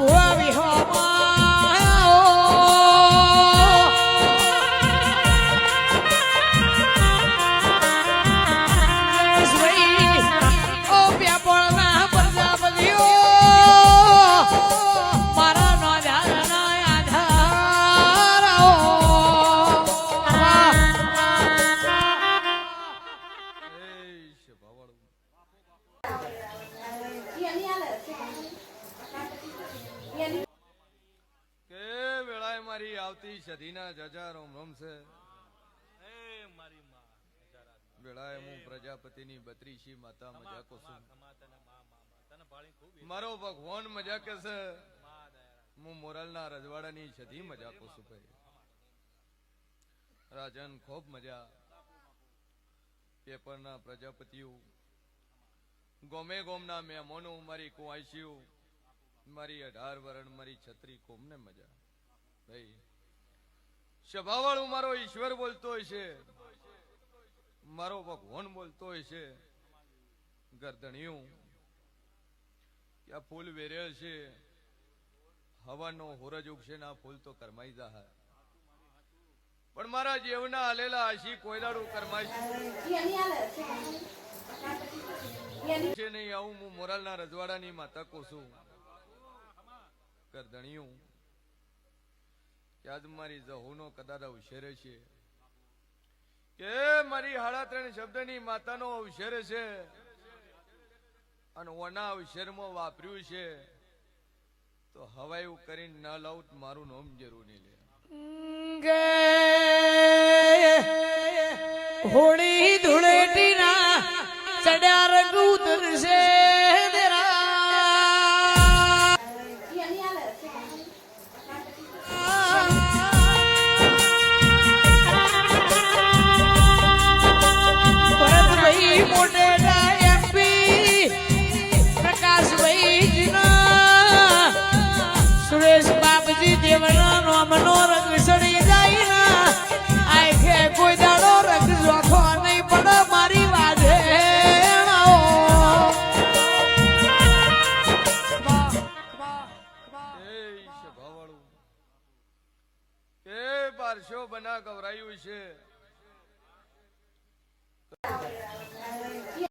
ભુવા વિહોમાં સદીના જજા રોમ રોમ છે વેળાએ હું પ્રજાપતિની બત્રીસી માતા મજાકો છું મારો ભગવાન મજાકે છે હું મોરલના રજવાડાની સદી મજાકો છું ભાઈ રાજન ખૂબ મજા પેપરના પ્રજાપતિઓ ગોમે ગોમના મહેમાનો મારી કુવાઈસીઓ મારી 18 વરણ મારી છત્રી કોમને મજા ભાઈ સભાવાળું મારો ઈશ્વર બોલતો હોય છે મારો ભગવાન બોલતો હોય છે ગરદણિયું કે આ ફૂલ વેરે છે હવાનો હોરજ ઉગશે ના ફૂલ તો કરમાઈ જા પણ મારા જેવના હાલેલા આશી કોયદાડું કરમાઈ છે નહીં આવું હું મોરલના રજવાડાની માતા કોશું ગરદણિયું યાદ મારી જહુનો કદાચ અવસર છે કે મારી 3.5 શબ્દની માતાનો અવસર છે અને ઓના અવસરમાં વાપર્યું છે તો હવાયું કરીને ન લાવું મારું નામ જરૂર નહીં લે હોળી ધૂળેટીના ચડ્યા રંગ ઉતરશે બના ગવરાયું છે